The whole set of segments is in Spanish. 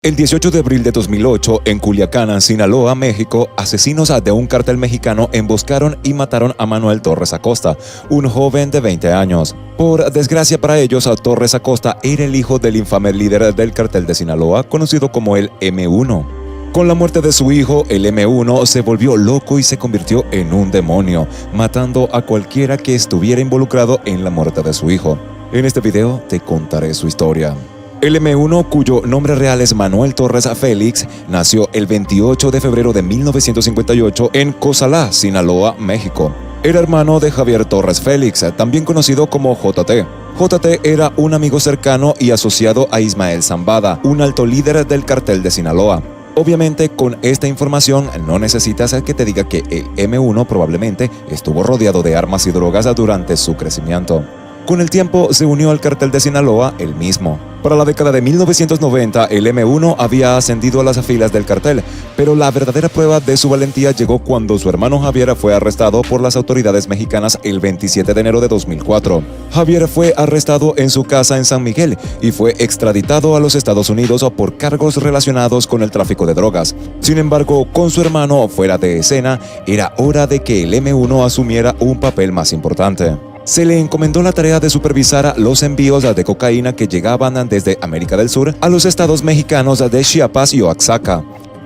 El 18 de abril de 2008, en Culiacán, Sinaloa, México, asesinos de un cártel mexicano emboscaron y mataron a Manuel Torres Acosta, un joven de 20 años. Por desgracia para ellos, Torres Acosta era el hijo del infame líder del cártel de Sinaloa, conocido como el M1. Con la muerte de su hijo, el M1 se volvió loco y se convirtió en un demonio, matando a cualquiera que estuviera involucrado en la muerte de su hijo. En este video te contaré su historia. El M1, cuyo nombre real es Manuel Torres Félix, nació el 28 de febrero de 1958 en Cozalá, Sinaloa, México. Era hermano de Javier Torres Félix, también conocido como JT. JT era un amigo cercano y asociado a Ismael Zambada, un alto líder del cartel de Sinaloa. Obviamente, con esta información no necesitas que te diga que el M1 probablemente estuvo rodeado de armas y drogas durante su crecimiento. Con el tiempo se unió al cartel de Sinaloa él mismo. Para la década de 1990, el M1 había ascendido a las filas del cartel, pero la verdadera prueba de su valentía llegó cuando su hermano Javier fue arrestado por las autoridades mexicanas el 27 de enero de 2004. Javier fue arrestado en su casa en San Miguel y fue extraditado a los Estados Unidos por cargos relacionados con el tráfico de drogas. Sin embargo, con su hermano fuera de escena, era hora de que el M1 asumiera un papel más importante. Se le encomendó la tarea de supervisar los envíos de cocaína que llegaban desde América del Sur a los estados mexicanos de Chiapas y Oaxaca.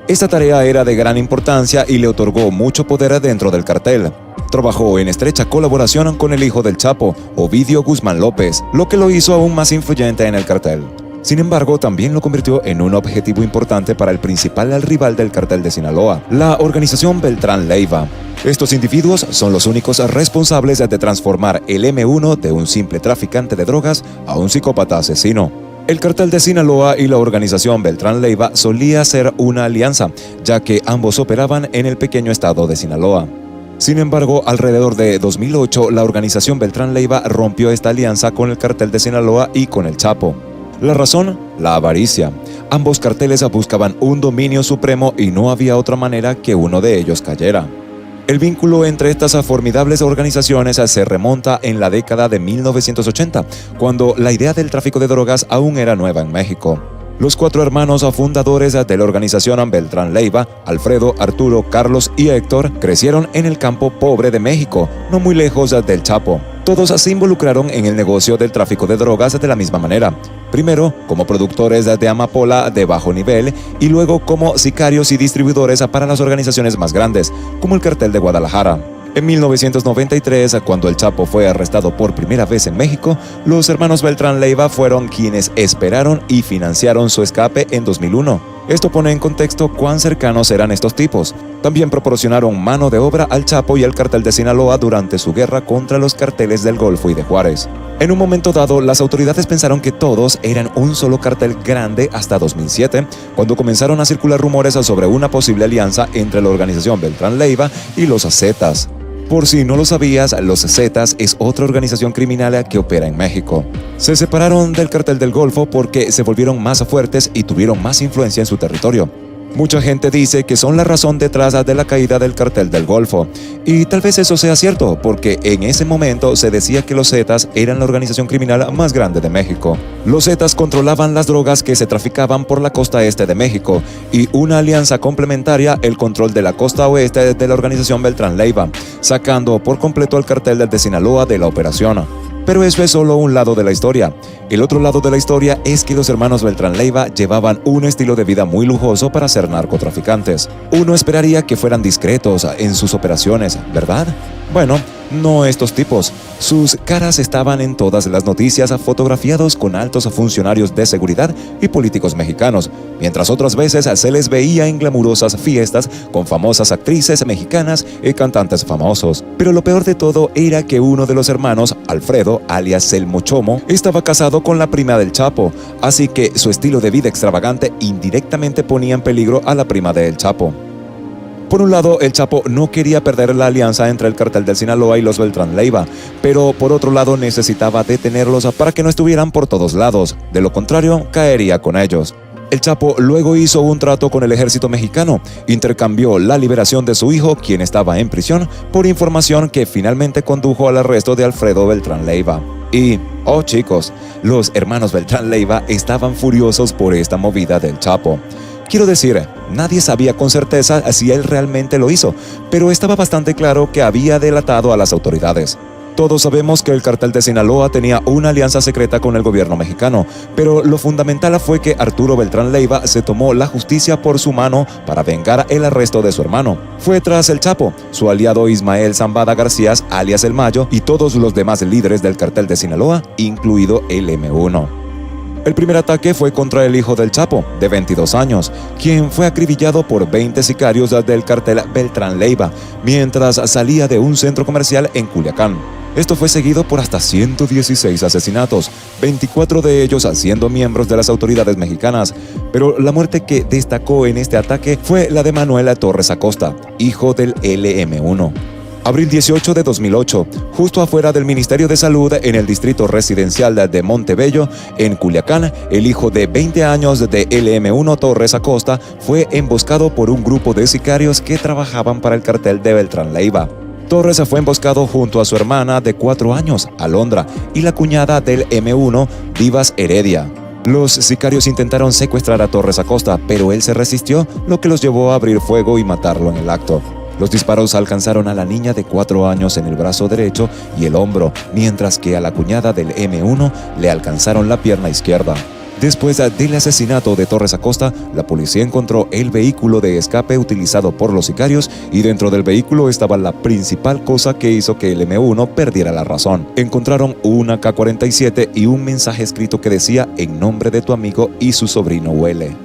Esta tarea era de gran importancia y le otorgó mucho poder dentro del cartel. Trabajó en estrecha colaboración con el hijo del Chapo, Ovidio Guzmán López, lo que lo hizo aún más influyente en el cartel. Sin embargo, también lo convirtió en un objetivo importante para el principal rival del cartel de Sinaloa, la organización Beltrán Leiva. Estos individuos son los únicos responsables de transformar el M1 de un simple traficante de drogas a un psicópata asesino. El cartel de Sinaloa y la organización Beltrán Leiva solía ser una alianza, ya que ambos operaban en el pequeño estado de Sinaloa. Sin embargo, alrededor de 2008, la organización Beltrán Leiva rompió esta alianza con el cartel de Sinaloa y con el Chapo. La razón, la avaricia. Ambos carteles buscaban un dominio supremo y no había otra manera que uno de ellos cayera. El vínculo entre estas formidables organizaciones se remonta en la década de 1980, cuando la idea del tráfico de drogas aún era nueva en México. Los cuatro hermanos fundadores de la organización Beltrán Leiva, Alfredo, Arturo, Carlos y Héctor, crecieron en el campo pobre de México, no muy lejos del Chapo. Todos se involucraron en el negocio del tráfico de drogas de la misma manera. Primero, como productores de amapola de bajo nivel y luego como sicarios y distribuidores para las organizaciones más grandes, como el Cartel de Guadalajara. En 1993, cuando el Chapo fue arrestado por primera vez en México, los hermanos Beltrán Leiva fueron quienes esperaron y financiaron su escape en 2001. Esto pone en contexto cuán cercanos eran estos tipos. También proporcionaron mano de obra al Chapo y al cartel de Sinaloa durante su guerra contra los carteles del Golfo y de Juárez. En un momento dado, las autoridades pensaron que todos eran un solo cartel grande hasta 2007, cuando comenzaron a circular rumores sobre una posible alianza entre la organización Beltrán Leiva y los Zetas. Por si no lo sabías, los Zetas es otra organización criminal que opera en México. Se separaron del cartel del Golfo porque se volvieron más fuertes y tuvieron más influencia en su territorio. Mucha gente dice que son la razón detrás de la caída del cartel del Golfo. Y tal vez eso sea cierto, porque en ese momento se decía que los Zetas eran la organización criminal más grande de México. Los Zetas controlaban las drogas que se traficaban por la costa este de México y una alianza complementaria el control de la costa oeste de la organización Beltrán Leiva, sacando por completo al cartel de Sinaloa de la operación. Pero eso es solo un lado de la historia. El otro lado de la historia es que los hermanos Beltrán Leiva llevaban un estilo de vida muy lujoso para ser narcotraficantes. Uno esperaría que fueran discretos en sus operaciones, ¿verdad? Bueno, no estos tipos. Sus caras estaban en todas las noticias, fotografiados con altos funcionarios de seguridad y políticos mexicanos, mientras otras veces se les veía en glamurosas fiestas con famosas actrices mexicanas y cantantes famosos. Pero lo peor de todo era que uno de los hermanos, Alfredo, alias el Mochomo, estaba casado con la prima del Chapo, así que su estilo de vida extravagante indirectamente ponía en peligro a la prima del Chapo. Por un lado, el Chapo no quería perder la alianza entre el cartel del Sinaloa y los Beltrán Leiva, pero por otro lado necesitaba detenerlos para que no estuvieran por todos lados, de lo contrario, caería con ellos. El Chapo luego hizo un trato con el ejército mexicano, intercambió la liberación de su hijo, quien estaba en prisión, por información que finalmente condujo al arresto de Alfredo Beltrán Leiva. Y, oh chicos, los hermanos Beltrán Leiva estaban furiosos por esta movida del Chapo. Quiero decir, nadie sabía con certeza si él realmente lo hizo, pero estaba bastante claro que había delatado a las autoridades. Todos sabemos que el cartel de Sinaloa tenía una alianza secreta con el gobierno mexicano, pero lo fundamental fue que Arturo Beltrán Leiva se tomó la justicia por su mano para vengar el arresto de su hermano. Fue tras el Chapo, su aliado Ismael Zambada García, alias El Mayo, y todos los demás líderes del cartel de Sinaloa, incluido el M1. El primer ataque fue contra el hijo del Chapo, de 22 años, quien fue acribillado por 20 sicarios del cartel Beltrán Leiva, mientras salía de un centro comercial en Culiacán. Esto fue seguido por hasta 116 asesinatos, 24 de ellos siendo miembros de las autoridades mexicanas, pero la muerte que destacó en este ataque fue la de Manuel Torres Acosta, hijo del LM1. Abril 18 de 2008, justo afuera del Ministerio de Salud en el distrito residencial de Montebello, en Culiacán, el hijo de 20 años de LM1 Torres Acosta fue emboscado por un grupo de sicarios que trabajaban para el cartel de Beltrán Leiva. Torres fue emboscado junto a su hermana de 4 años, Alondra, y la cuñada del M1, Vivas Heredia. Los sicarios intentaron secuestrar a Torres Acosta, pero él se resistió, lo que los llevó a abrir fuego y matarlo en el acto. Los disparos alcanzaron a la niña de 4 años en el brazo derecho y el hombro, mientras que a la cuñada del M1 le alcanzaron la pierna izquierda. Después del asesinato de Torres Acosta, la policía encontró el vehículo de escape utilizado por los sicarios y dentro del vehículo estaba la principal cosa que hizo que el M1 perdiera la razón. Encontraron una K-47 y un mensaje escrito que decía "En nombre de tu amigo y su sobrino Huele".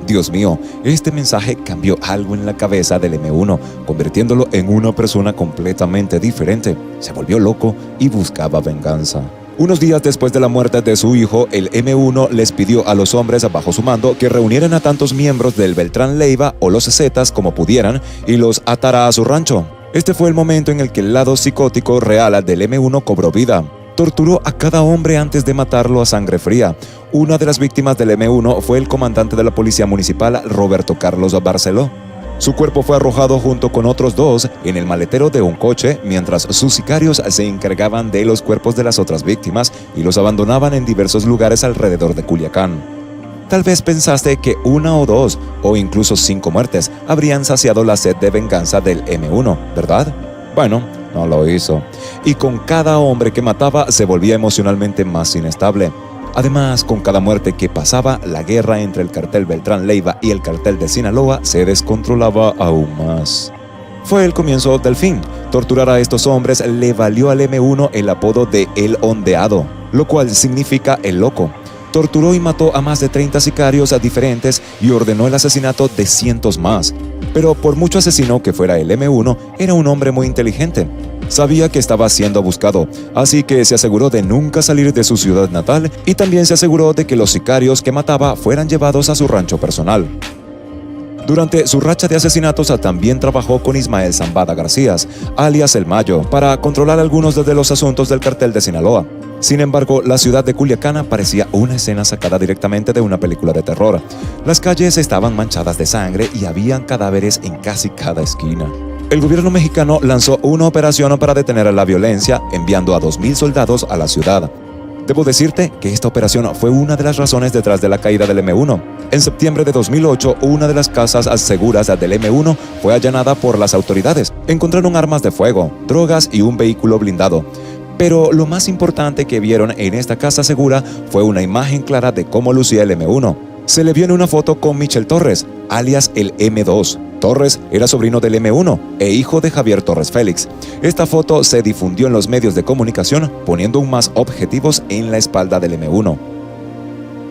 Dios mío, este mensaje cambió algo en la cabeza del M1, convirtiéndolo en una persona completamente diferente. Se volvió loco y buscaba venganza. Unos días después de la muerte de su hijo, el M1 les pidió a los hombres bajo su mando que reunieran a tantos miembros del Beltrán Leiva o los Zetas como pudieran y los atara a su rancho. Este fue el momento en el que el lado psicótico real del M1 cobró vida. Torturó a cada hombre antes de matarlo a sangre fría. Una de las víctimas del M1 fue el comandante de la policía municipal, Roberto Carlos Barceló. Su cuerpo fue arrojado junto con otros 2 en el maletero de un coche, mientras sus sicarios se encargaban de los cuerpos de las otras víctimas y los abandonaban en diversos lugares alrededor de Culiacán. Tal vez pensaste que 1 o 2, o incluso 5 muertes habrían saciado la sed de venganza del M1, ¿verdad? Bueno, no lo hizo. Y con cada hombre que mataba se volvía emocionalmente más inestable. Además, con cada muerte que pasaba, la guerra entre el cartel Beltrán Leiva y el cartel de Sinaloa se descontrolaba aún más. Fue el comienzo del fin. Torturar a estos hombres le valió al M1 el apodo de El Ondeado, lo cual significa el loco. Torturó y mató a más de 30 sicarios diferentes y ordenó el asesinato de cientos más. Pero por mucho asesino que fuera el M1, era un hombre muy inteligente. Sabía que estaba siendo buscado, así que se aseguró de nunca salir de su ciudad natal y también se aseguró de que los sicarios que mataba fueran llevados a su rancho personal. Durante su racha de asesinatos también trabajó con Ismael Zambada García, alias El Mayo, para controlar algunos de los asuntos del cartel de Sinaloa. Sin embargo, la ciudad de Culiacán parecía una escena sacada directamente de una película de terror. Las calles estaban manchadas de sangre y habían cadáveres en casi cada esquina. El gobierno mexicano lanzó una operación para detener la violencia, enviando a 2,000 soldados a la ciudad. Debo decirte que esta operación fue una de las razones detrás de la caída del M1. En septiembre de 2008, una de las casas seguras del M1 fue allanada por las autoridades. Encontraron armas de fuego, drogas y un vehículo blindado. Pero lo más importante que vieron en esta casa segura fue una imagen clara de cómo lucía el M1. Se le vio en una foto con Michel Torres, alias el M2. Torres era sobrino del M1 e hijo de Javier Torres Félix. Esta foto se difundió en los medios de comunicación, poniendo aún más objetivos en la espalda del M1.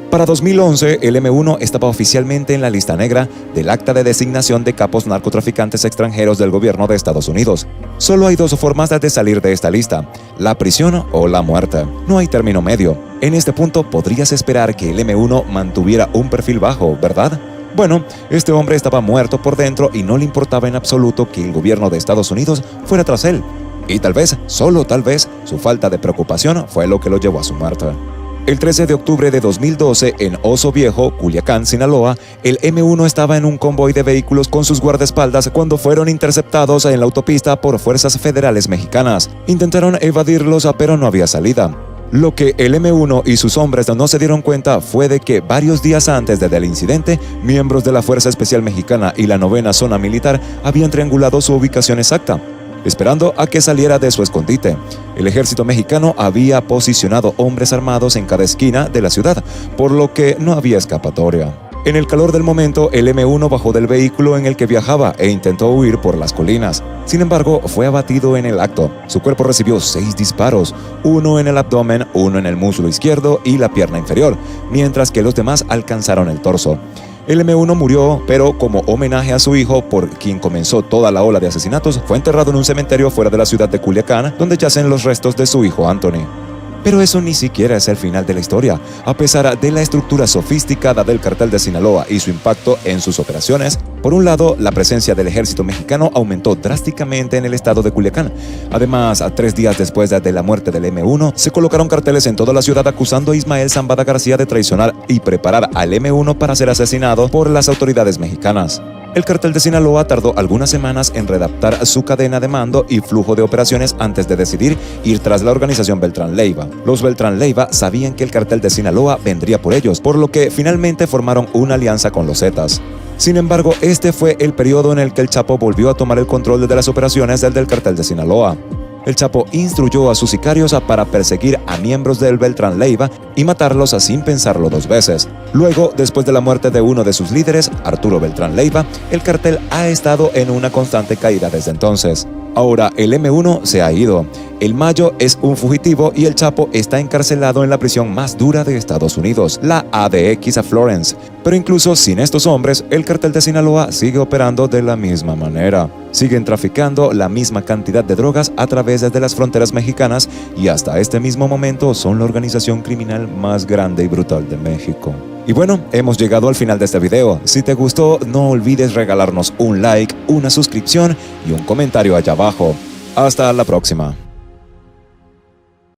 Para 2011, el M1 estaba oficialmente en la lista negra del acta de designación de capos narcotraficantes extranjeros del gobierno de Estados Unidos. Solo hay 2 formas de salir de esta lista: la prisión o la muerte. No hay término medio. En este punto podrías esperar que el M1 mantuviera un perfil bajo, ¿verdad? Bueno, este hombre estaba muerto por dentro y no le importaba en absoluto que el gobierno de Estados Unidos fuera tras él. Y tal vez, solo tal vez, su falta de preocupación fue lo que lo llevó a su muerte. El 13 de octubre de 2012, en Oso Viejo, Culiacán, Sinaloa, el M1 estaba en un convoy de vehículos con sus guardaespaldas cuando fueron interceptados en la autopista por fuerzas federales mexicanas. Intentaron evadirlos, pero no había salida. Lo que el M1 y sus hombres no se dieron cuenta fue de que varios días antes del incidente, miembros de la Fuerza Especial Mexicana y la 9ª Zona Militar habían triangulado su ubicación exacta, esperando a que saliera de su escondite. El ejército mexicano había posicionado hombres armados en cada esquina de la ciudad, por lo que no había escapatoria. En el calor del momento, el M1 bajó del vehículo en el que viajaba e intentó huir por las colinas. Sin embargo, fue abatido en el acto. Su cuerpo recibió 6 disparos, uno en el abdomen, uno en el muslo izquierdo y la pierna inferior, mientras que los demás alcanzaron el torso. El M1 murió, pero como homenaje a su hijo, por quien comenzó toda la ola de asesinatos, fue enterrado en un cementerio fuera de la ciudad de Culiacán, donde yacen los restos de su hijo Anthony. Pero eso ni siquiera es el final de la historia. A pesar de la estructura sofisticada del Cartel de Sinaloa y su impacto en sus operaciones, por un lado, la presencia del ejército mexicano aumentó drásticamente en el estado de Culiacán. Además, 3 días después de la muerte del M1, se colocaron carteles en toda la ciudad acusando a Ismael Zambada García de traicionar y preparar al M1 para ser asesinado por las autoridades mexicanas. El Cartel de Sinaloa tardó algunas semanas en redactar su cadena de mando y flujo de operaciones antes de decidir ir tras la organización Beltrán Leiva. Los Beltrán Leiva sabían que el Cartel de Sinaloa vendría por ellos, por lo que finalmente formaron una alianza con los Zetas. Sin embargo, este fue el periodo en el que el Chapo volvió a tomar el control de las operaciones del Cartel de Sinaloa. El Chapo instruyó a sus sicarios para perseguir a miembros del Beltrán Leiva y matarlos sin pensarlo 2 veces. Luego, después de la muerte de uno de sus líderes, Arturo Beltrán Leiva, el cartel ha estado en una constante caída desde entonces. Ahora el M1 se ha ido, el Mayo es un fugitivo y el Chapo está encarcelado en la prisión más dura de Estados Unidos, la ADX a Florence. Pero incluso sin estos hombres, el Cartel de Sinaloa sigue operando de la misma manera. Siguen traficando la misma cantidad de drogas a través de las fronteras mexicanas y hasta este mismo momento son la organización criminal más grande y brutal de México. Y bueno, hemos llegado al final de este video. Si te gustó, no olvides regalarnos un like, una suscripción y un comentario allá abajo. Hasta la próxima.